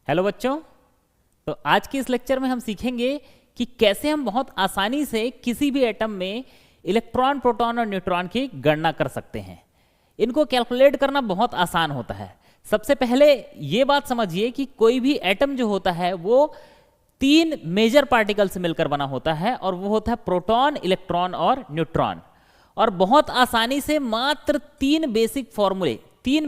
Hello बच्चों, तो आज के इस लेक्चर में हम सीखेंगे कि कैसे हम बहुत आसानी से किसी भी एटम में इलेक्ट्रॉन, प्रोटॉन और न्यूट्रॉन की गणना कर सकते हैं। इनको कैलकुलेट करना बहुत आसान होता है। सबसे पहले ये बात समझिए कि कोई भी एटम जो होता है वो तीन मेजर पार्टिकल से मिलकर बना होता है और वो होता है प्रोटॉन, इलेक्ट्रॉन और न्यूट्रॉन। और बहुत आसानी से मात्र तीन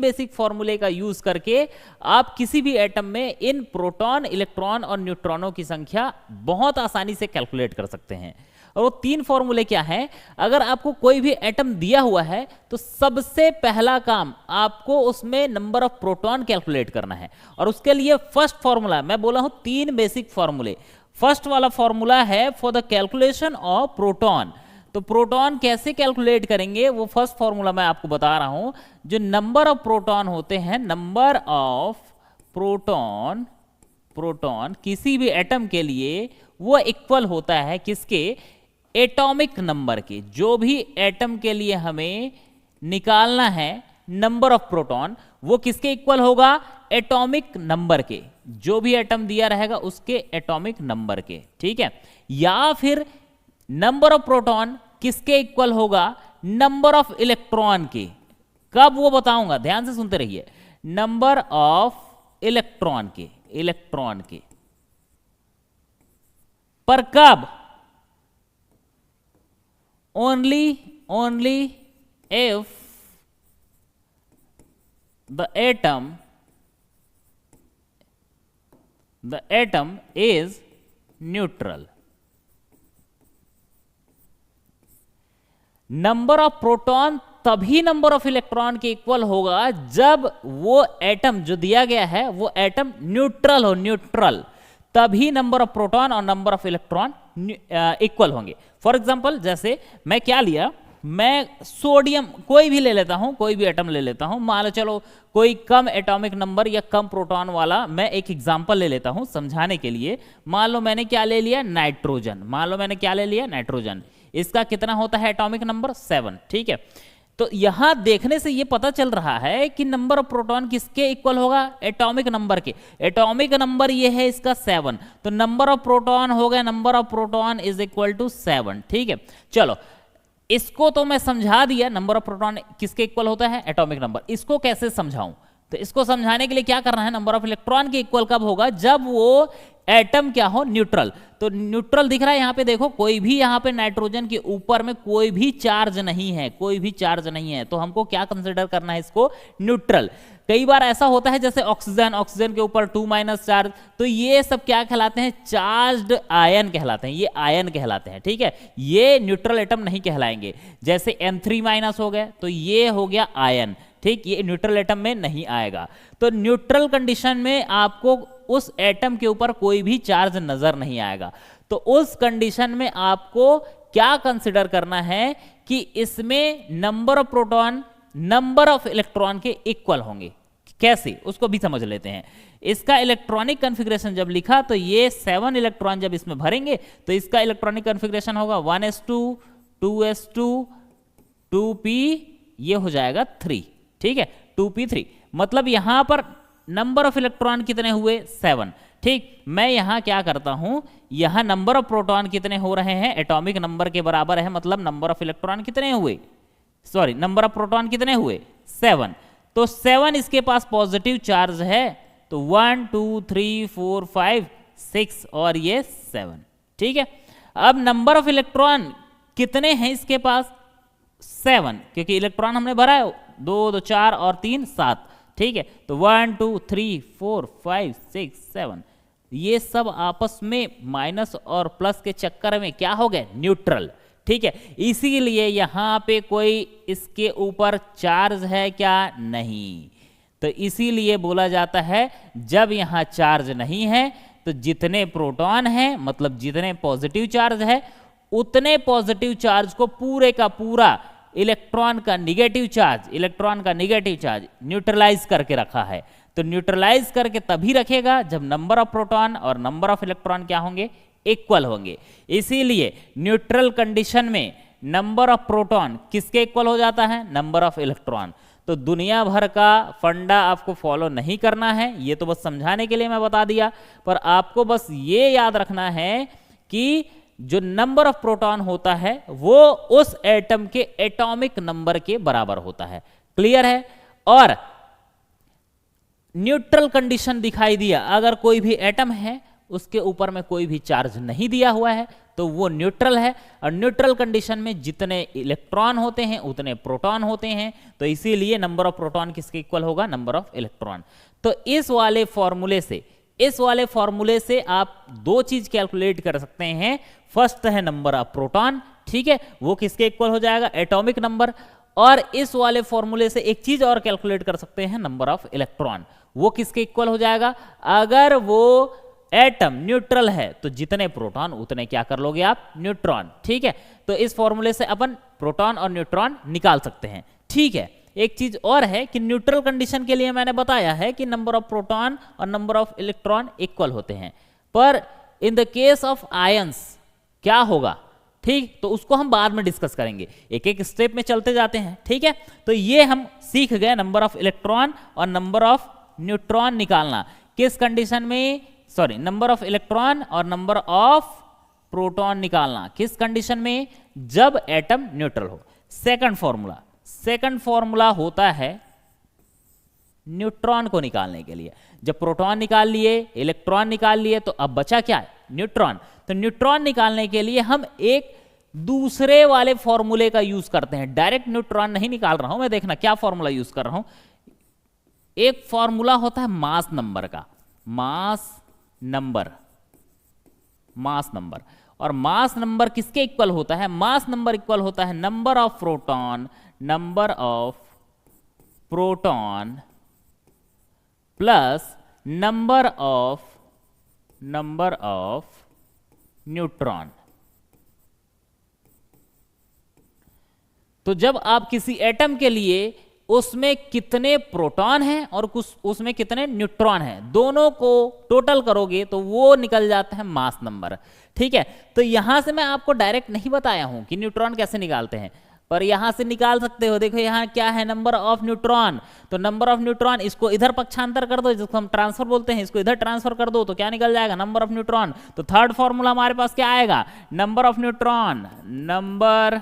बेसिक फॉर्मूले का यूज करके आप किसी भी एटम में इन प्रोटॉन, इलेक्ट्रॉन और न्यूट्रॉनों की संख्या बहुत आसानी से कैलकुलेट कर सकते हैं। और वो तीन फॉर्मूले क्या हैं? अगर आपको कोई भी एटम दिया हुआ है तो सबसे पहला काम आपको उसमें नंबर ऑफ प्रोटॉन कैलकुलेट करना है। और उसके लिए फर्स्ट फॉर्मूला, मैं बोला हूं तीन बेसिक फॉर्मूले। फर्स्ट वाला फॉर्मूला है for the calculation of proton. तो प्रोटॉन कैसे कैलकुलेट करेंगे वो फर्स्ट फॉर्मूला मैं आपको बता रहा हूं। जो नंबर ऑफ प्रोटॉन होते हैं, नंबर ऑफ प्रोटॉन किसी भी एटम के लिए वो इक्वल होता है किसके? एटॉमिक नंबर के। जो भी एटम के लिए हमें निकालना है नंबर ऑफ प्रोटॉन, वो किसके इक्वल होगा? एटॉमिक नंबर के। जो भी एटम दिया रहेगा उसके एटॉमिक नंबर के, ठीक है। या फिर नंबर ऑफ प्रोटॉन किसके इक्वल होगा? नंबर ऑफ इलेक्ट्रॉन के। कब वो बताऊंगा, ध्यान से सुनते रहिए। नंबर ऑफ इलेक्ट्रॉन के पर कब? only if the atom is neutral. Number of proton तभी नंबर ऑफ इलेक्ट्रॉन के इक्वल होगा जब वो एटम जो दिया गया है वो एटम न्यूट्रल हो। न्यूट्रल तभी नंबर ऑफ प्रोटॉन और नंबर ऑफ इलेक्ट्रॉन इक्वल होंगे। फॉर एग्जांपल, जैसे मैं क्या लिया, मैं सोडियम कोई भी ले लेता हूं, कोई भी एटम ले लेता हूं। मान लो चलो कोई कम एटॉमिक नंबर या कम प्रोटॉन वाला मैं एक एग्जांपल ले लेता हूं समझाने के लिए। मान लो मैंने क्या ले लिया? नाइट्रोजन। इसका कितना होता है एटॉमिक नंबर? 7, ठीक है। तो यहां देखने से यह पता चल रहा है कि नंबर ऑफ प्रोटॉन किसके इक्वल होगा? एटॉमिक नंबर के। एटॉमिक नंबर ये है इसका 7, तो नंबर ऑफ प्रोटॉन हो गया, number of proton is equal to 7, ठीक है। चलो, इसको तो मैं समझा दिया, नंबर ऑफ प्रोटॉन किसके इक्वल होता है? Atomic number. इसको कैसे समझाऊं? तो इसको समझाने के लिए क्या करना है? नंबर ऑफ इलेक्ट्रॉन के इक्वल कब होगा? जब वो एटम क्या हो? न्यूट्रल। तो न्यूट्रल दिख रहा है यहां पे, देखो कोई भी यहां पे नाइट्रोजन के ऊपर में कोई भी चार्ज नहीं है, तो हमको क्या कंसीडर करना है इसको? न्यूट्रल। कई बार ऐसा होता है जैसे ऑक्सीजन के ऊपर 2- चार्ज, तो ये सब क्या कहलाते हैं? चार्ज्ड आयन कहलाते हैं। ये आयन कहलाते हैं, ठीक है। ये न्यूट्रल एटम नहीं कहलाएंगे। जैसे N3- हो गए तो ये हो गया आयन, ठीक। ये न्यूट्रल एटम में नहीं आएगा। तो न्यूट्रल कंडीशन में आपको उस एटम के ऊपर कोई भी चार्ज नजर नहीं आएगा। तो उस कंडीशन में आपको क्या कंसिडर करना है कि इसमें number of proton, number of electron के इक्वल होंगे। कैसे, उसको भी समझ लेते हैं। इसका इलेक्ट्रॉनिक कॉन्फ़िगरेशन जब लिखा तो ये 7 इलेक्ट्रॉन जब इसमें भरेंगे तो इसका इलेक्ट्रॉनिक कॉन्फ़िगरेशन होगा 1s2, 2s2, 2p, ये हो जाएगा 3, ठीक है। 2p3 मतलब यहां पर नंबर ऑफ इलेक्ट्रॉन कितने हुए? 7, ठीक। मैं यहां क्या करता हूं, यहां नंबर ऑफ प्रोटॉन कितने हो रहे हैं? एटॉमिक नंबर के बराबर है, मतलब नंबर ऑफ इलेक्ट्रॉन कितने हुए? नंबर ऑफ प्रोटॉन कितने हुए? 7। तो 7 इसके पास पॉजिटिव चार्ज है, तो 1 2 3 4 5 6 और ये 7, ठीक है। अब नंबर ऑफ इलेक्ट्रॉन कितने हैं इसके पास? 7, क्योंकि इलेक्ट्रॉन हमने भरा है 2 4 और 3 7, ठीक है। तो 1 2 3 4 5 6 7, ये सब आपस में माइनस और प्लस के चक्कर में क्या हो गए? न्यूट्रल, ठीक है। इसीलिए यहां पे कोई इसके ऊपर चार्ज है क्या? नहीं। तो इसीलिए बोला जाता है जब यहां चार्ज नहीं है तो जितने प्रोटॉन हैं, मतलब जितने पॉजिटिव चार्ज है, उतने पॉजिटिव चार्ज को पूरे का पूरा इलेक्ट्रॉन का निगेटिव चार्ज न्यूट्रलाइज करके रखा है। तो न्यूट्रलाइज करके तभी रखेगा जब नंबर ऑफ प्रोटॉन और नंबर ऑफ इलेक्ट्रॉन क्या होंगे? इक्वल होंगे। इसीलिए न्यूट्रल कंडीशन में नंबर ऑफ प्रोटॉन किसके इक्वल हो जाता है? Number of electron. तो दुनिया भर का फंडा आपको फॉलो नहीं करना है, ये तो बस समझाने के लिए मैं बता दिया। पर आपको बस ये याद रखना है कि जो नंबर ऑफ प्रोटॉन होता है वो उस एटम के एटॉमिक नंबर के बराबर होता है। क्लियर है? और न्यूट्रल कंडीशन दिखाई दिया, अगर कोई भी एटम है उसके ऊपर में कोई भी चार्ज नहीं दिया हुआ है तो वो न्यूट्रल है। और न्यूट्रल कंडीशन में जितने इलेक्ट्रॉन होते हैं उतने प्रोटॉन होते हैं, तो इसीलिए नंबर ऑफ प्रोटॉन किसके इक्वल होगा? Number of electron. तो इस वाले फॉर्मूले से आप दो चीज कैलकुलेट कर सकते हैं। फर्स्ट है नंबर ऑफ प्रोटॉन, ठीक है, वो किसके इक्वल हो जाएगा? Atomic number. और इस वाले फॉर्मूले से एक चीज और कैलकुलेट कर सकते हैं, नंबर ऑफ इलेक्ट्रॉन, वो किसके इक्वल हो जाएगा? अगर वो एटम न्यूट्रल है तो जितने प्रोटॉन उतने क्या कर लोगे आप? न्यूट्रॉन। ठीक है, तो इस फॉर्मूले से अपन प्रोटॉन और न्यूट्रॉन निकाल सकते हैं। ठीक है, एक चीज और है कि न्यूट्रल कंडीशन के लिए मैंने बताया है कि नंबर ऑफ प्रोटॉन और नंबर ऑफ इलेक्ट्रॉन इक्वल होते हैं, पर इन द केस ऑफ आयंस क्या होगा? ठीक, तो उसको हम बाद में डिस्कस करेंगे, एक एक स्टेप में चलते जाते हैं। ठीक है, तो ये हम सीख गए नंबर ऑफ इलेक्ट्रॉन और नंबर ऑफ न्यूट्रॉन निकालना। किस कंडीशन में? सॉरी, नंबर ऑफ इलेक्ट्रॉन और नंबर ऑफ प्रोटॉन निकालना किस कंडीशन में? जब एटम न्यूट्रल हो। सेकंड फॉर्मूला होता है न्यूट्रॉन को निकालने के लिए। जब प्रोटॉन निकाल लिए, इलेक्ट्रॉन निकाल लिए, तो अब बचा क्या है? न्यूट्रॉन। तो न्यूट्रॉन निकालने के लिए हम एक दूसरे वाले फॉर्मूले का यूज करते हैं। डायरेक्ट न्यूट्रॉन नहीं निकाल रहा हूं मैं, देखना क्या फॉर्मूला यूज कर रहा हूं। एक फॉर्मूला होता है मास नंबर का, मास नंबर। और मास नंबर किसके इक्वल होता है? मास नंबर इक्वल होता है number of proton plus number of neutron. तो जब आप किसी एटम के लिए उसमें कितने प्रोटॉन हैं और उसमें कितने न्यूट्रॉन हैं, दोनों को टोटल करोगे तो वो निकल जाता है मास नंबर। ठीक है, तो यहां से मैं आपको डायरेक्ट नहीं बताया हूं कि न्यूट्रॉन कैसे निकालते हैं, पर यहां से निकाल सकते हो। देखो यहां क्या है? Number of neutron. तो नंबर ऑफ न्यूट्रॉन, इसको इधर पक्षांतर कर दो, जिसको हम ट्रांसफर बोलते हैं, इसको इधर ट्रांसफर कर दो, तो क्या निकल जाएगा? Number of neutron. तो थर्ड फॉर्मूला हमारे पास क्या आएगा? Number of neutron, number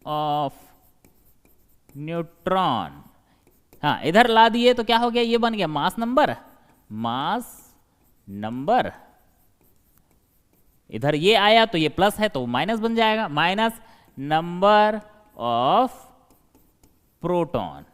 of neutron. हाँ, इधर ला दिए तो क्या हो गया? ये बन गया मास नंबर। इधर ये आया तो ये प्लस है तो माइनस बन जाएगा, माइनस नंबर ऑफ प्रोटॉन।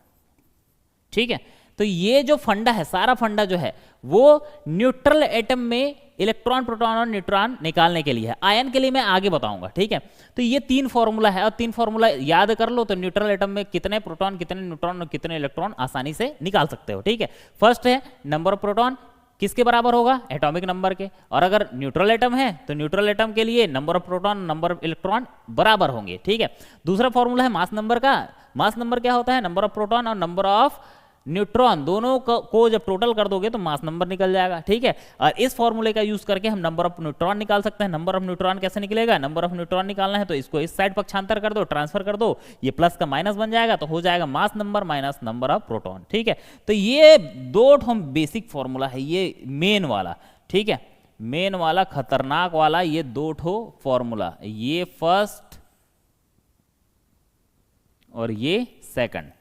ठीक है, तो ये जो फंडा है, सारा फंडा जो है वो न्यूट्रल एटम में इलेक्ट्रॉन, प्रोटॉन और न्यूट्रॉन निकालने के लिए है। आयन के लिए मैं आगे बताऊंगा। ठीक है, तो ये तीन फॉर्मूला है और तीन फॉर्मूला याद कर लो तो न्यूट्रल एटम में कितने प्रोटॉन, कितने न्यूट्रॉन और कितने इलेक्ट्रॉन आसानी से निकाल सकते हो। ठीक है, फर्स्ट है नंबर ऑफ प्रोटॉन किसके बराबर होगा? एटॉमिक नंबर के। और अगर न्यूट्रल एटम है तो न्यूट्रल एटम के लिए number of proton, number of electron बराबर होंगे। ठीक है, दूसरा फॉर्मूला है मास नंबर का। मास नंबर क्या होता है? नंबर ऑफ प्रोटॉन और नंबर ऑफ न्यूट्रॉन दोनों को जब टोटल कर दोगे तो मास नंबर निकल जाएगा। ठीक है, और इस फॉर्मूले का यूज करके हम नंबर ऑफ न्यूट्रॉन निकाल सकते हैं। नंबर ऑफ न्यूट्रॉन कैसे निकलेगा? नंबर ऑफ न्यूट्रॉन निकालना है तो इसको इस साइड पक्षांतर कर दो, ट्रांसफर कर दो, ये प्लस का माइनस बन जाएगा, तो हो जाएगा mass number minus number of proton. ठीक है, तो ये दो हम बेसिक फॉर्मूला है, ये मेन वाला। ठीक है, मेन वाला, खतरनाक वाला, ये दो ठो फॉर्मूला, ये फर्स्ट और ये सेकंड।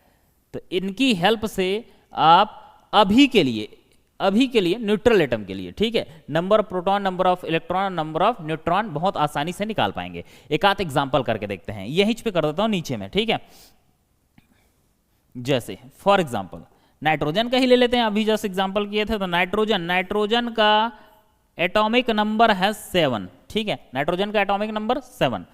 तो इनकी हेल्प से आप अभी के लिए न्यूट्रल एटम के लिए, ठीक है, number of proton, number of electron, number of neutron बहुत आसानी से निकाल पाएंगे। एक आध एग्जांपल करके देखते हैं, यहीं पे कर देता हूं नीचे में। ठीक है, जैसे फॉर एग्जांपल नाइट्रोजन का ही ले लेते हैं, अभी जस्ट एग्जांपल किए थे। तो नाइट्रोजन का एटॉमिक नंबर है 7। ठीक है, नाइट्रोजन का एटॉमिक नंबर 7।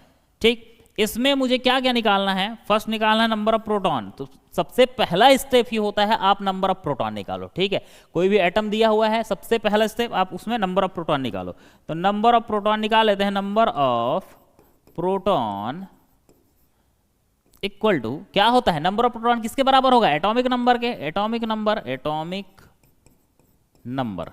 ठीक, इसमें मुझे क्या क्या निकालना है? फर्स्ट निकालना है नंबर ऑफ प्रोटॉन। तो सबसे पहला स्टेप ही होता है आप नंबर ऑफ प्रोटॉन निकालो। ठीक है, कोई भी एटम दिया हुआ है, सबसे पहला स्टेप आप उसमें नंबर ऑफ प्रोटॉन निकालो। तो नंबर ऑफ प्रोटॉन निकाल लेते हैं। Number of proton equal to क्या होता है? नंबर ऑफ प्रोटॉन किसके बराबर होगा? एटॉमिक नंबर के। Atomic number.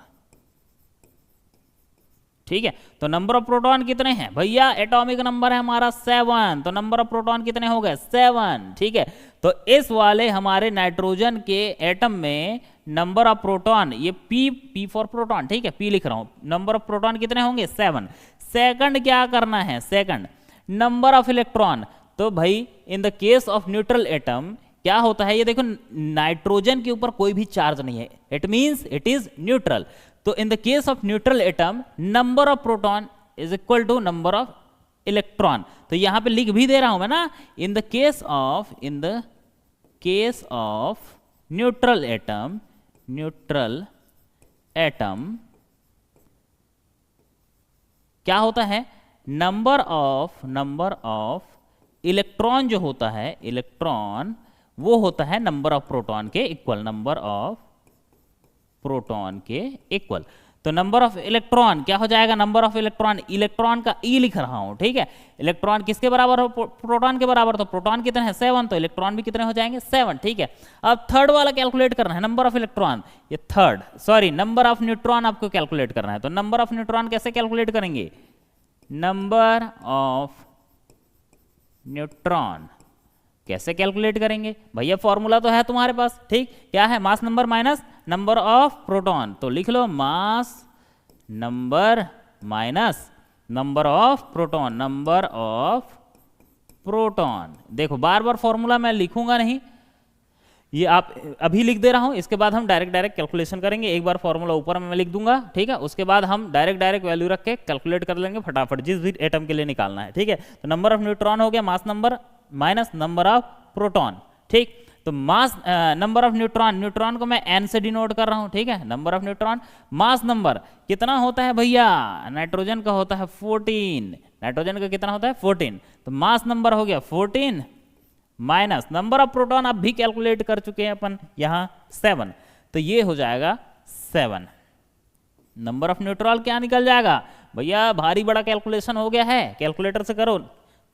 ठीक है। तो नंबर ऑफ प्रोटॉन कितने हैं भैया, एटॉमिक नंबर है हमारा 7, तो नंबर ऑफ प्रोटॉन कितने हो गए 7, ठीक है। तो इस वाले हमारे नाइट्रोजन के एटम में नंबर ऑफ प्रोटॉन, ये पी फॉर प्रोटॉन, ठीक है, पी लिख रहा हूं, नंबर ऑफ प्रोटॉन कितने होंगे 7। सेकंड क्या करना है, सेकंड नंबर ऑफ इलेक्ट्रॉन। तो भाई इन the case of neutral atom क्या होता है, ये देखो नाइट्रोजन के ऊपर कोई भी चार्ज नहीं है, it means it is neutral. तो in the case of neutral atom number of proton is equal to number of electron. तो यहां पे लिख भी दे रहा हूं मैं ना, इन the case of neutral atom क्या होता है, नंबर ऑफ इलेक्ट्रॉन जो होता है, इलेक्ट्रॉन वो होता है नंबर ऑफ प्रोटॉन के इक्वल, नंबर ऑफ प्रोटॉन के इक्वल। तो नंबर ऑफ इलेक्ट्रॉन क्या हो जाएगा, नंबर ऑफ इलेक्ट्रॉन, इलेक्ट्रॉन का ई लिख रहा हूं, ठीक है। इलेक्ट्रॉन किसके बराबर हो, प्रोटॉन के बराबर, तो प्रोटॉन कितने हैं 7, तो इलेक्ट्रॉन भी कितने हो जाएंगे 7, ठीक है। अब थर्ड वाला कैलकुलेट करना है, नंबर ऑफ इलेक्ट्रॉन, ये third, sorry number of neutron आपको कैलकुलेट करना है। तो नंबर ऑफ न्यूट्रॉन कैसे कैलकुलेट करेंगे, नंबर ऑफ न्यूट्रॉन कैसे कैलकुलेट करेंगे भैया, फॉर्मूला तो है तुम्हारे पास, ठीक, क्या है, mass number minus number of proton. तो लिख लो mass number minus number of proton, number of proton. देखो बार बार फॉर्मूला मैं लिखूंगा नहीं, ये आप अभी लिख दे रहा हूं, इसके बाद हम डायरेक्ट कैलकुलेशन करेंगे। एक बार फॉर्मूला ऊपर में मैं लिख दूंगा, ठीक है, उसके बाद हम डायरेक्ट वैल्यू रख के कैलकुलेट कर लेंगे फटाफट, जिस भी एटम के लिए निकालना है, ठीक है। तो नंबर ऑफ न्यूट्रॉन हो गया मास number minus number of proton, ठीक। तो मास नंबर ऑफ न्यूट्रॉन को मैं n से डिनोट कर रहा हूं, ठीक है, number of neutron. Mass number कितना होता है भैया, नाइट्रोजन का होता है 14, नाइट्रोजन का कितना होता है 14, तो मास नंबर हो गया 14 माइनस नंबर ऑफ प्रोटॉन आप भी कैलकुलेट कर चुके हैं अपन यहां 7, तो ये हो जाएगा 7। नंबर ऑफ न्यूट्रॉन क्या निकल जाएगा भैया, भारी बड़ा कैलकुलेशन हो गया है, कैलकुलेटर से करो,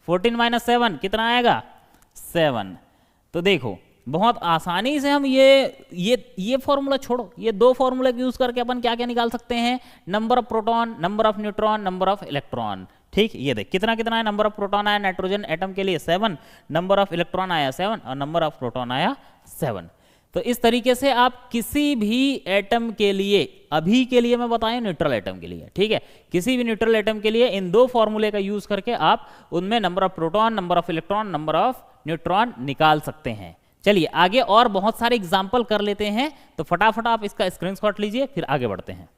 14 माइनस 7 कितना आएगा 7। तो देखो बहुत आसानी से हम ये फॉर्मूला छोड़ो, ये दो फॉर्मूला यूज करके अपन क्या क्या निकाल सकते हैं, number of proton, number of neutron, number of electron, ठीक। ये देख कितना कितना है, नंबर ऑफ प्रोटॉन आया नाइट्रोजन एटम के लिए 7, नंबर ऑफ इलेक्ट्रॉन आया 7 और नंबर ऑफ प्रोटॉन आया 7। तो इस तरीके से आप किसी भी एटम के लिए, अभी के लिए मैं बताएं न्यूट्रल एटम के लिए, ठीक है, किसी भी न्यूट्रल एटम के लिए इन दो फॉर्मूले का यूज करके आप उनमें number of proton, number of electron, number of neutron निकाल सकते हैं। चलिए आगे और बहुत सारे एग्जाम्पल कर लेते हैं, तो फटाफट आप इसका स्क्रीनशॉट लीजिए, फिर आगे बढ़ते हैं।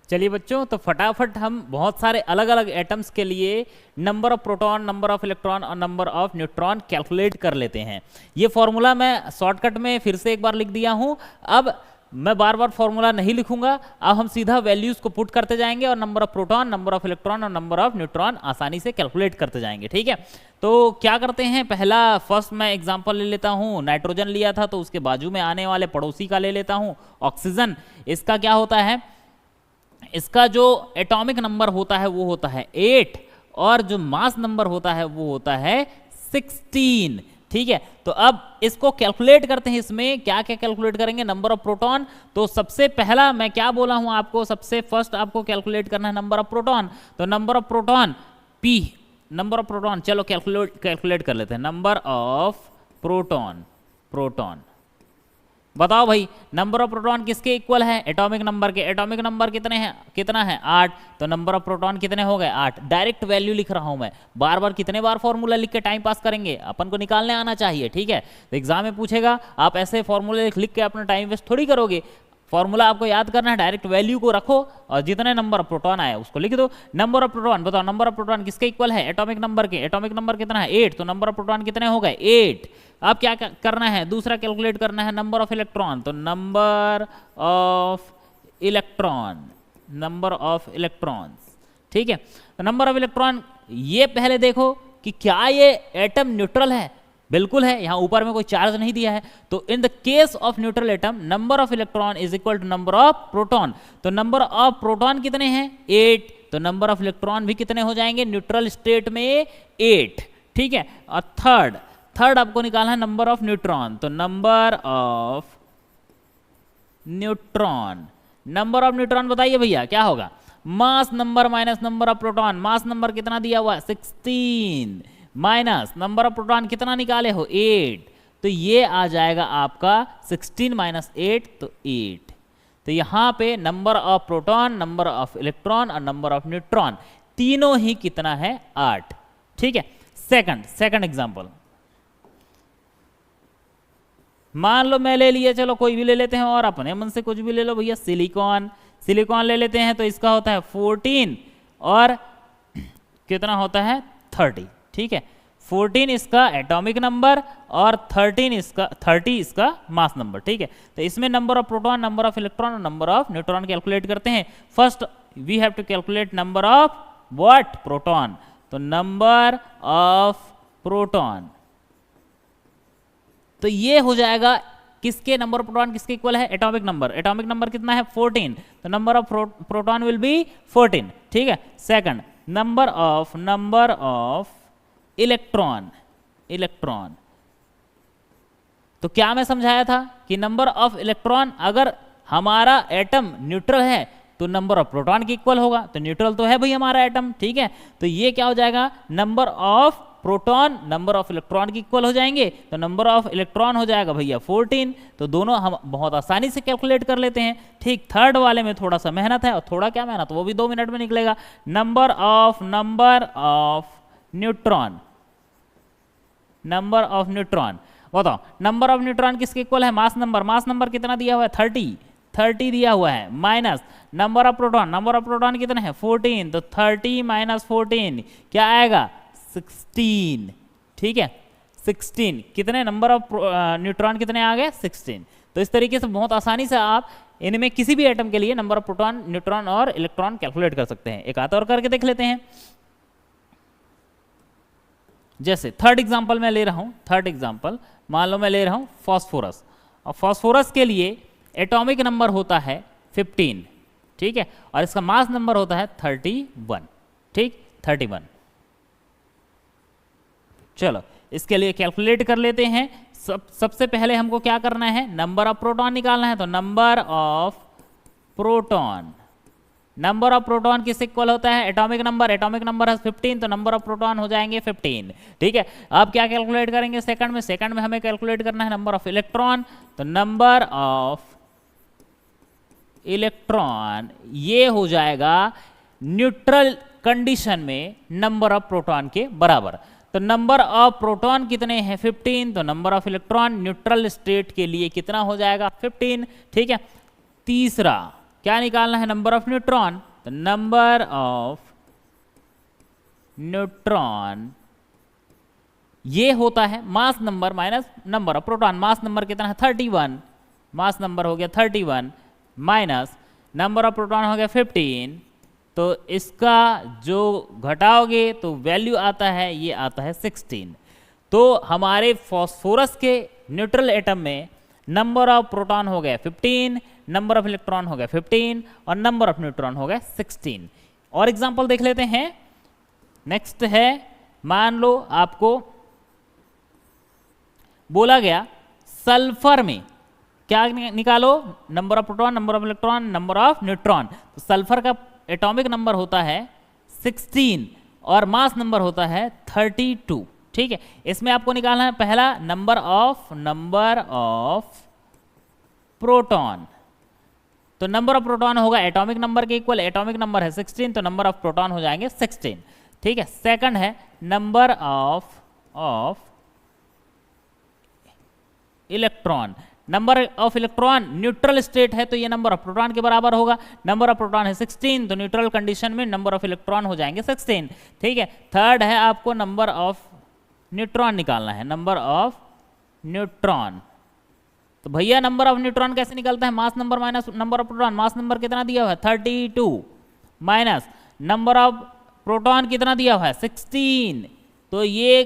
चलिए बच्चों, तो फटाफट हम बहुत सारे अलग अलग एटम्स के लिए number of proton, number of electron और नंबर ऑफ न्यूट्रॉन कैलकुलेट कर लेते हैं। ये फॉर्मूला मैं शॉर्टकट में फिर से एक बार लिख दिया हूं, अब मैं बार बार फॉर्मूला नहीं लिखूंगा, अब हम सीधा वैल्यूज को पुट करते जाएंगे और number of proton, number of electron और नंबर ऑफ न्यूट्रॉन आसानी से कैलकुलेट करते जाएंगे, ठीक है। तो क्या करते हैं, पहला फर्स्ट मैं एग्जांपल ले लेता हूं, नाइट्रोजन लिया था तो उसके बाजू में आने वाले पड़ोसी का ले लेता हूं, ऑक्सीजन। इसका क्या होता है, इसका जो एटॉमिक नंबर होता है वो होता है 8 और जो मास नंबर होता है वो होता है 16, ठीक है। तो अब इसको कैलकुलेट करते हैं, इसमें क्या क्या कैलकुलेट करेंगे, नंबर ऑफ प्रोटॉन। तो सबसे पहला मैं क्या बोला हूं आपको, सबसे फर्स्ट आपको कैलकुलेट करना है नंबर ऑफ प्रोटॉन। तो number of proton P, number of proton, चलो कैलकुलेट कर लेते हैं, नंबर ऑफ प्रोटॉन बताओ भाई, नंबर ऑफ प्रोटॉन किसके इक्वल है, एटॉमिक नंबर के। एटॉमिक नंबर कितना है 8, तो नंबर ऑफ प्रोटॉन कितने हो गए 8। डायरेक्ट वैल्यू लिख रहा हूं मैं, बार बार कितने बार फॉर्मूला लिख के टाइम पास करेंगे, अपन को निकालने आना चाहिए, ठीक है। तो एग्जाम में पूछेगा, आप ऐसे फॉर्मूले लिख के अपना टाइम वेस्ट थोड़ी करोगे, फॉर्मूला आपको याद करना है, डायरेक्ट वैल्यू को रखो और जितने नंबर ऑफ प्रोटॉन आए उसको लिख दो। नंबर ऑफ प्रोटॉन बताओ, नंबर ऑफ प्रोटॉन किसके इक्वल है, एटॉमिक नंबर के। एटॉमिक नंबर कितना है 8, तो नंबर ऑफ प्रोटॉन कितने हो गए 8। अब क्या करना है, दूसरा कैलकुलेट करना है नंबर ऑफ इलेक्ट्रॉन। तो नंबर ऑफ इलेक्ट्रॉन्स, ठीक है। तो नंबर ऑफ इलेक्ट्रॉन, ये पहले देखो कि क्या ये एटम न्यूट्रल है, बिल्कुल है, यहां ऊपर में कोई चार्ज नहीं दिया है। तो in the case of neutral atom number of electron is equal to number of proton. तो नंबर ऑफ प्रोटॉन कितने हैं 8, तो नंबर ऑफ इलेक्ट्रॉन भी कितने हो जाएंगे न्यूट्रल स्टेट में 8, ठीक है। और थर्ड आपको निकालना है नंबर ऑफ न्यूट्रॉन। तो नंबर ऑफ न्यूट्रॉन बताइए भैया क्या होगा। मास number minus number of proton, mass number कितना दिया हुआ है 16 माइनस नंबर ऑफ प्रोटॉन कितना निकाले हो 8, तो ये आ जाएगा आपका 16 माइनस 8 तो 8। तो यहां पे number of proton, number of electron और नंबर ऑफ न्यूट्रॉन तीनों ही कितना है 8। ठीक है, सेकंड एग्जांपल मान लो मैं ले लिया, चलो कोई भी ले लेते हैं और अपने मन से कुछ भी ले लो भैया, सिलिकॉन ले लेते हैं। तो इसका होता है 14 और कितना होता है 30। ठीक है, 14 इसका एटॉमिक नंबर और 30 इसका मास नंबर। ठीक है, तो इसमें number of proton, number of electron और नंबर ऑफ न्यूट्रॉन कैलकुलेट करते हैं। First we have to calculate number of what proton, तो नंबर ऑफ प्रोटॉन, तो ये हो जाएगा किसके नंबर ऑफ प्रोटॉन किसके इक्वल है एटॉमिक नंबर। एटॉमिक नंबर कितना है 14, तो number of proton will be 14। ठीक है, सेकंड नंबर ऑफ इलेक्ट्रॉन, तो क्या मैं समझाया था कि नंबर ऑफ इलेक्ट्रॉन अगर हमारा एटम न्यूट्रल है तो नंबर ऑफ प्रोटॉन के इक्वल होगा, तो न्यूट्रल तो है भाई हमारा एटम। ठीक है, तो ये क्या हो जाएगा number of proton number of electron के इक्वल हो जाएंगे, तो नंबर ऑफ इलेक्ट्रॉन हो जाएगा भैया 14। तो दोनों हम बहुत आसानी से कैलकुलेट कर लेते हैं। ठीक, थर्ड वाले में थोड़ा सा मेहनत है, और थोड़ा क्या मेहनत, वो भी 2 मिनट में निकलेगा। नंबर ऑफ न्यूट्रॉन, बताओ नंबर ऑफ न्यूट्रॉन किसके इक्वल है मास नंबर कितना दिया हुआ है 30 दिया हुआ है, माइनस नंबर ऑफ प्रोटॉन कितना है 14, तो 30 माइनस 14 क्या आएगा 16। ठीक है, 16 कितने नंबर ऑफ न्यूट्रॉन कितने आ गए 16। तो इस तरीके से बहुत आसानी से आप इनमें किसी भी एटम के लिए नंबर ऑफ प्रोटॉन, न्यूट्रॉन और इलेक्ट्रॉन कैलकुलेट कर सकते हैं। एक आधा और करके देख लेते हैं। जैसे थर्ड एग्जांपल मैं ले रहा हूं, मान लो मैं ले रहा हूं फास्फोरस, और फास्फोरस के लिए एटॉमिक नंबर होता है 15। ठीक है, और इसका मास नंबर होता है 31। ठीक, 31। चलो इसके लिए कैलकुलेट कर लेते हैं। सबसे पहले हमको क्या करना है नंबर ऑफ प्रोटॉन निकालना है, तो नंबर ऑफ प्रोटॉन किस इक्वल होता है एटॉमिक नंबर है 15, तो नंबर ऑफ प्रोटॉन हो जाएंगे 15। ठीक है, अब क्या कैलकुलेट करेंगे सेकंड में हमें कैलकुलेट करना है नंबर ऑफ इलेक्ट्रॉन, तो नंबर ऑफ इलेक्ट्रॉन ये हो जाएगा न्यूट्रल कंडीशन में नंबर ऑफ प्रोटॉन के बराबर। तो नंबर ऑफ प्रोटॉन कितने हैं 15, तो number of electron neutral state के लिए कितना हो जाएगा 15। ठीक है, तीसरा क्या निकालना है नंबर ऑफ न्यूट्रॉन, तो नंबर ऑफ न्यूट्रॉन ये होता है mass number minus number of proton. Mass number कितना है 31, मास नंबर हो गया 31 माइनस नंबर ऑफ प्रोटॉन हो गया 15, तो इसका जो घटाओगे तो वैल्यू आता है ये आता है 16। तो हमारे फास्फोरस के न्यूट्रल एटम में नंबर ऑफ प्रोटॉन हो गया 15, नंबर ऑफ इलेक्ट्रॉन हो गया 15 और नंबर ऑफ न्यूट्रॉन हो गया 16। और एग्जांपल देख लेते हैं। नेक्स्ट है, मान लो आपको बोला गया सल्फर में क्या निकालो number of proton, number of electron, number of neutron. तो सल्फर का एटॉमिक नंबर होता है 16 और मास नंबर होता है 32। ठीक है, इसमें आपको निकालना है पहला नंबर ऑफ प्रोटॉन, तो नंबर ऑफ प्रोटॉन होगा एटॉमिक नंबर के इक्वल, एटॉमिक नंबर है 16, तो नंबर ऑफ प्रोटॉन हो जाएंगे 16। ठीक है, सेकंड है number of electron, number of electron neutral state है तो ये नंबर ऑफ प्रोटॉन के बराबर होगा। नंबर ऑफ प्रोटॉन है 16, तो न्यूट्रल कंडीशन में नंबर ऑफ इलेक्ट्रॉन हो जाएंगे 16। ठीक है, थर्ड है आपको नंबर ऑफ न्यूट्रॉन निकालना है, नंबर ऑफ न्यूट्रॉन। तो भैया नंबर ऑफ न्यूट्रॉन कैसे निकलता है mass number minus number of proton. Mass number कितना दिया हुआ है 32 माइनस नंबर ऑफ प्रोटॉन कितना दिया हुआ है 16, तो ये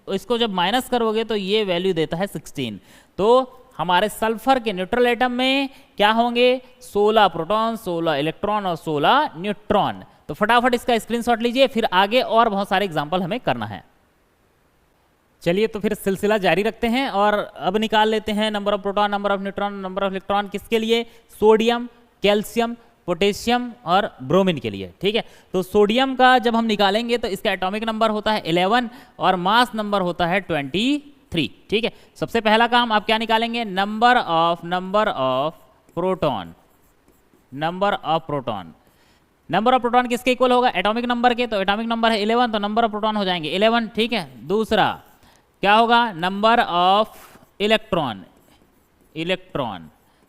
इसको जब माइनस करोगे तो ये वैल्यू देता है 16। तो हमारे सल्फर के न्यूट्रल एटम में क्या होंगे 16 प्रोटॉन, 16 इलेक्ट्रॉन और 16 न्यूट्रॉन। तो फटाफट इसका स्क्रीनशॉट लीजिए, फिर आगे और बहुत सारे एग्जांपल हमें करना है। चलिए तो फिर सिलसिला जारी रखते हैं और अब निकाल लेते हैं number of proton, number of neutron, number of electron किसके लिए सोडियम, कैल्शियम, पोटेशियम और ब्रोमीन के लिए, ठीक है। तो सोडियम का जब हम निकालेंगे तो इसका एटॉमिक नंबर होता है 11 और मास नंबर होता है 23, ठीक है। सबसे पहला काम आप क्या निकालेंगे, number of proton, number of proton किसके इक्वल होगा, एटॉमिक नंबर के। तो एटॉमिक नंबर है 11, तो नंबर ऑफ प्रोटॉन हो जाएंगे 11, ठीक है। दूसरा क्या होगा, नंबर ऑफ इलेक्ट्रॉन,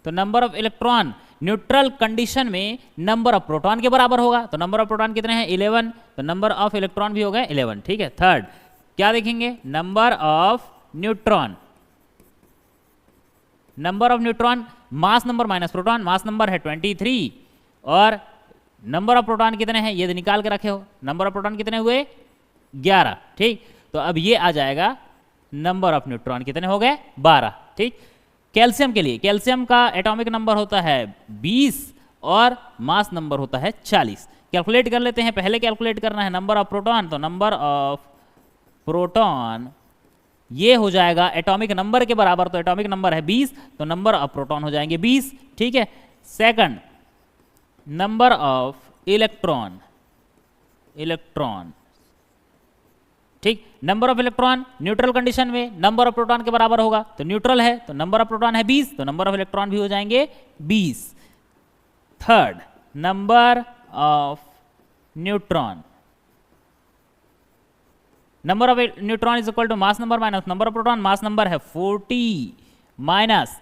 तो number of electron neutral condition में नंबर ऑफ प्रोटॉन के बराबर होगा। तो नंबर ऑफ प्रोटॉन कितने हैं, 11, तो नंबर ऑफ इलेक्ट्रॉन भी हो गए 11, ठीक है। थर्ड क्या देखेंगे, number of neutron, mass number minus proton, mass number है 23 और नंबर ऑफ प्रोटॉन कितने हैं ये निकाल के रखे हो, नंबर ऑफ प्रोटॉन कितने हुए 11, ठीक। तो अब ये आ जाएगा नंबर ऑफ न्यूट्रॉन कितने हो गए 12, ठीक। कैल्शियम के लिए, कैल्शियम का एटॉमिक नंबर होता है 20 और मास नंबर होता है 40। कैलकुलेट कर लेते हैं, पहले कैलकुलेट करना है नंबर ऑफ प्रोटॉन, तो नंबर ऑफ प्रोटॉन ये हो जाएगा एटॉमिक नंबर के बराबर, तो एटॉमिक नंबर है 20, तो नंबर ऑफ प्रोटॉन हो जाएंगे 20, ठीक है। सेकंड नंबर ऑफ इलेक्ट्रॉन, ठीक। Number of electron neutral condition में नंबर ऑफ प्रोटॉन के बराबर होगा, तो न्यूट्रल है तो नंबर ऑफ प्रोटॉन है 20, तो नंबर ऑफ इलेक्ट्रॉन भी हो जाएंगे 20। Third number of neutron, number of neutron is equal to mass number minus number of proton, mass number है 40 माइनस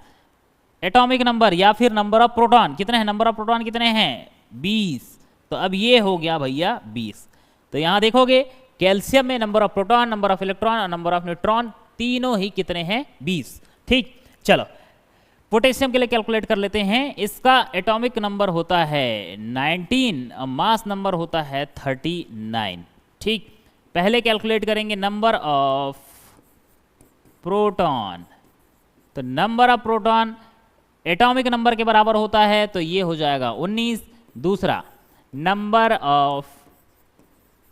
एटॉमिक नंबर या फिर नंबर ऑफ प्रोटॉन कितने हैं, नंबर ऑफ प्रोटॉन कितने हैं 20, तो अब ये हो गया भैया 20। तो यहां देखोगे कैल्शियम में number of proton, number of electron और नंबर ऑफ न्यूट्रॉन तीनों ही कितने हैं 20, ठीक। चलो पोटेशियम के लिए कैलकुलेट कर लेते हैं, इसका एटॉमिक नंबर होता है 19 और मास नंबर होता है 39, ठीक। पहले कैलकुलेट करेंगे नंबर ऑफ प्रोटॉन, तो number of proton atomic number के बराबर होता है, तो ये हो जाएगा 19। दूसरा number of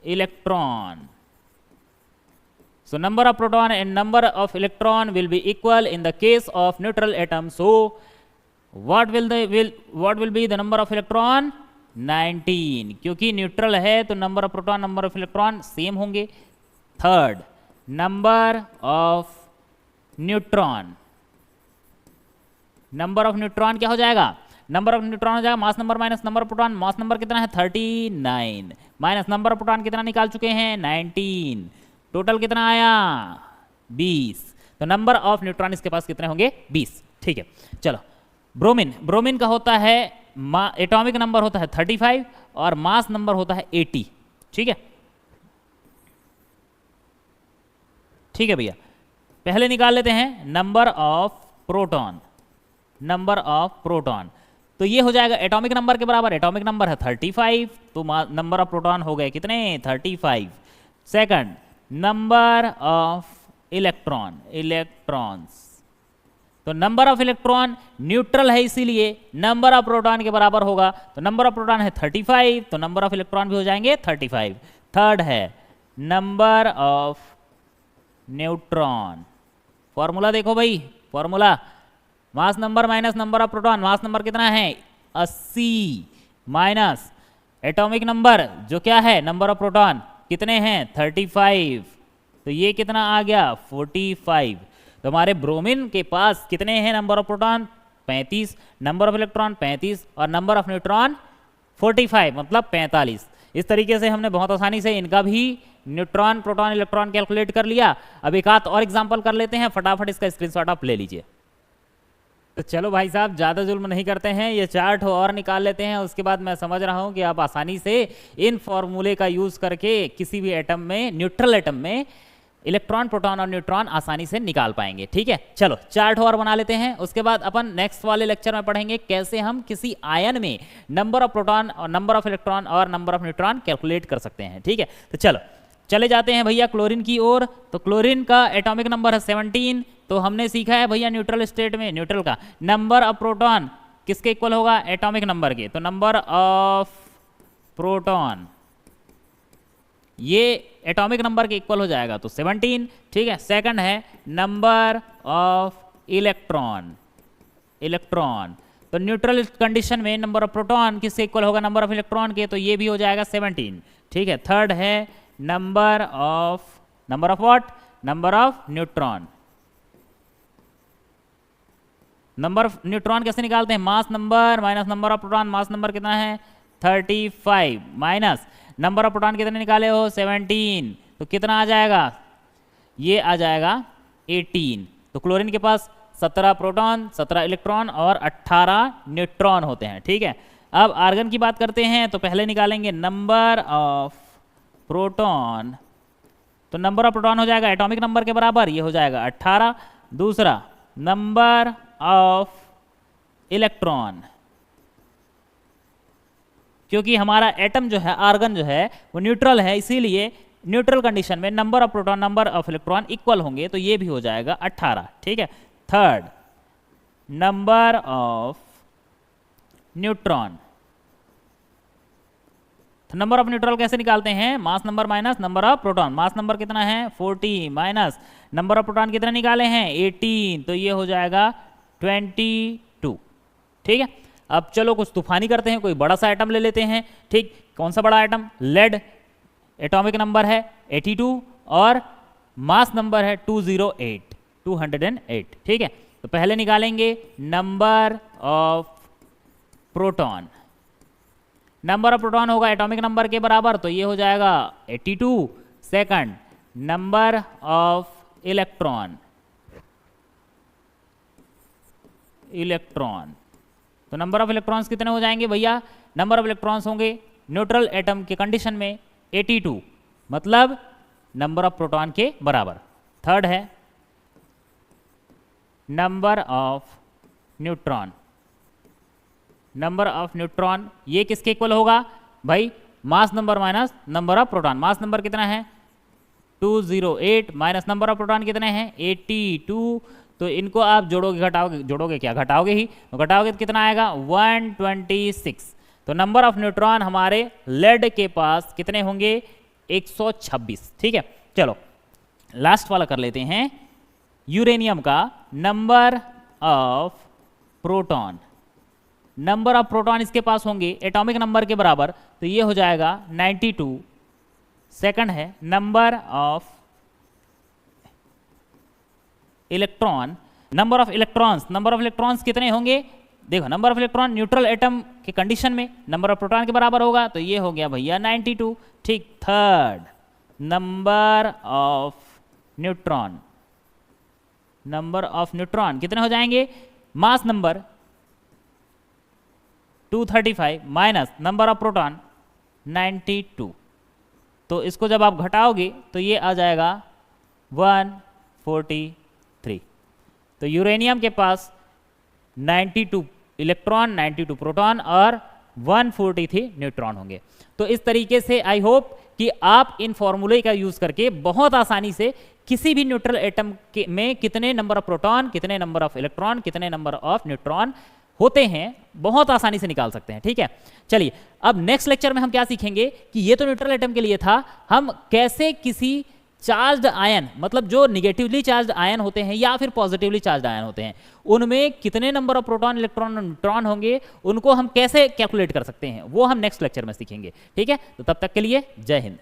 electron, so number of proton and number of electron will be equal in the case of neutral atom, so what will be the number of electron 19, क्योंकि न्यूट्रल है तो number of proton number of electron same होंगे। Third number of neutron, number of neutron क्या हो जाएगा, number of neutron हो जाएगा mass number minus number of proton, mass number कितना है 39 माइनस नंबर ऑफ प्रोटॉन कितना निकाल चुके हैं 19, टोटल कितना आया 20, तो नंबर ऑफ न्यूट्रॉन इसके पास कितने होंगे 20, ठीक है। चलो ब्रोमीन का होता है एटॉमिक नंबर होता है 35 और मास नंबर होता है 80, ठीक है। ठीक है भैया, पहले निकाल लेते हैं नंबर ऑफ प्रोटॉन, तो ये हो जाएगा एटॉमिक नंबर के बराबर, एटॉमिक नंबर है 35, तो नंबर ऑफ प्रोटॉन हो गए कितने 35। सेकंड नंबर ऑफ इलेक्ट्रॉन्स, तो नंबर ऑफ इलेक्ट्रॉन न्यूट्रल है इसीलिए नंबर ऑफ प्रोटॉन के बराबर होगा, तो नंबर ऑफ प्रोटॉन है 35, तो नंबर ऑफ इलेक्ट्रॉन भी हो जाएंगे 35। थर्ड है नंबर ऑफ न्यूट्रॉन, फॉर्मूला देखो भाई, formula mass number minus number of proton, mass number कितना है 80 माइनस एटॉमिक नंबर जो क्या है नंबर ऑफ प्रोटॉन कितने हैं 35, तो ये कितना आ गया 45। तो हमारे ब्रोमीन के पास कितने हैं number of proton 35, number of electron 35 और नंबर ऑफ न्यूट्रॉन 45 मतलब 45। इस तरीके से हमने बहुत आसानी से इनका भी न्यूट्रॉन प्रोटॉन इलेक्ट्रॉन कैलकुलेट कर लिया। अब एक आध और एग्जांपल कर लेते हैं, फटाफट इसका स्क्रीनशॉट आप ले लीजिए। तो चलो भाई साहब ज़्यादा जुल्म नहीं करते हैं, ये चार्ट और निकाल लेते हैं, उसके बाद मैं समझ रहा हूँ कि आप आसानी से इन फॉर्मूले का यूज़ करके किसी भी एटम में, न्यूट्रल एटम में इलेक्ट्रॉन प्रोटॉन और न्यूट्रॉन आसानी से निकाल पाएंगे। ठीक है, चलो चार्ट और बना लेते हैं, उसके बाद अपन नेक्स्ट वाले लेक्चर में पढ़ेंगे कैसे हम किसी आयन में नंबर ऑफ प्रोटॉन और नंबर ऑफ इलेक्ट्रॉन और नंबर ऑफ न्यूट्रॉन कैलकुलेट कर सकते हैं। ठीक है, तो चलो चले जाते हैं भैया क्लोरीन की ओर। तो क्लोरीन का एटॉमिक नंबर है 17। तो हमने सीखा है भैया न्यूट्रल स्टेट में न्यूट्रल का नंबर ऑफ प्रोटॉन किसके इक्वल होगा एटॉमिक नंबर के, तो नंबर ऑफ प्रोटॉन ये एटॉमिक नंबर के इक्वल हो जाएगा तो 17। ठीक है, सेकंड है नंबर ऑफ इलेक्ट्रॉन, तो न्यूट्रल कंडीशन में नंबर ऑफ प्रोटॉन किससे इक्वल होगा, नंबर ऑफ इलेक्ट्रॉन के, तो ये भी हो जाएगा 17। ठीक है, थर्ड है number of what, number of neutron. Number of neutron कैसे निकालते हैं, मास number minus number of proton. Mass number कितना है 35 माइनस नंबर ऑफ प्रोटॉन कितने निकाले हो 17, तो कितना आ जाएगा, ये आ जाएगा 18। तो क्लोरीन के पास 17 प्रोटॉन 17 इलेक्ट्रॉन और 18 न्यूट्रॉन होते हैं। ठीक है, अब आर्गन की बात करते हैं, तो पहले निकालेंगे नंबर ऑफ प्रोटॉन, तो नंबर ऑफ प्रोटॉन हो जाएगा एटॉमिक नंबर के बराबर, ये हो जाएगा 18। दूसरा नंबर ऑफ इलेक्ट्रॉन, क्योंकि हमारा एटम जो है, आर्गन जो है वो न्यूट्रल है, इसीलिए न्यूट्रल कंडीशन में number of proton number of electron equal होंगे, तो ये भी हो जाएगा 18। ठीक है, थर्ड नंबर ऑफ न्यूट्रॉन, तो नंबर ऑफ न्यूट्रॉन कैसे निकालते हैं, मास number minus number of proton. Mass number कितना है 40 माइनस नंबर ऑफ प्रोटॉन कितने निकाले हैं 18, तो ये हो जाएगा 22। ठीक है, अब चलो कुछ तूफानी करते हैं, कोई बड़ा सा आइटम ले लेते हैं। ठीक, कौन सा बड़ा आइटम, लेड, एटॉमिक नंबर है 82 और मास नंबर है 208। ठीक है, तो पहले निकालेंगे number of proton. Number of proton होगा एटॉमिक नंबर के बराबर, तो ये हो जाएगा 82। सेकंड नंबर ऑफ इलेक्ट्रॉन, तो नंबर ऑफ इलेक्ट्रॉन्स कितने हो जाएंगे भैया, नंबर ऑफ इलेक्ट्रॉन्स होंगे न्यूट्रल एटम के कंडीशन में 82, मतलब नंबर ऑफ प्रोटॉन के बराबर। थर्ड है number of neutron, number of neutron ये किसके इक्वल होगा भाई, मास number minus number of proton. Mass number कितना है 208 माइनस नंबर ऑफ प्रोटॉन कितने हैं 82, तो इनको आप जोड़ोगे घटाओगे, जोड़ोगे क्या घटाओगे ही, तो घटाओगे तो कितना आएगा 126। तो नंबर ऑफ न्यूट्रॉन हमारे लेड के पास कितने होंगे 126। ठीक है, चलो लास्ट वाला कर लेते हैं, यूरेनियम का number of proton. Number of proton इसके पास होंगे एटॉमिक नंबर के बराबर, तो ये हो जाएगा 92। सेकंड है number of electron, number of electrons, number of electrons कितने होंगे, देखो number of electron neutral atom के कंडीशन में नंबर ऑफ प्रोटॉन के बराबर होगा, तो ये हो गया भैया 92। ठीक, third number of neutron, number of neutron कितने हो जाएंगे, mass number 235 minus number of proton 92, तो इसको जब आप घटाओगे तो ये आ जाएगा 143। तो यूरेनियम के पास 92 इलेक्ट्रॉन 92 प्रोटॉन और 143 न्यूट्रॉन होंगे। तो इस तरीके से आई होप कि आप इन फॉर्मूले का यूज करके बहुत आसानी से किसी भी न्यूट्रल एटम में कितने नंबर ऑफ प्रोटॉन, कितने नंबर ऑफ इलेक्ट्रॉन, कितने नंबर ऑफ न्यूट्रॉन होते हैं बहुत आसानी से निकाल सकते हैं। ठीक है, चलिए अब नेक्स्ट लेक्चर में हम क्या सीखेंगे कि ये तो न्यूट्रल एटम के लिए था, हम कैसे किसी चार्ज्ड आयन, मतलब जो निगेटिवली चार्ज्ड आयन होते हैं या फिर पॉजिटिवली चार्ज्ड आयन होते हैं, उनमें कितने नंबर ऑफ प्रोटॉन, इलेक्ट्रॉन और न्यूट्रॉन होंगे, उनको हम कैसे कैलकुलेट कर सकते हैं, वो हम नेक्स्ट लेक्चर में सीखेंगे। ठीक है, तो तब तक के लिए जय हिंद।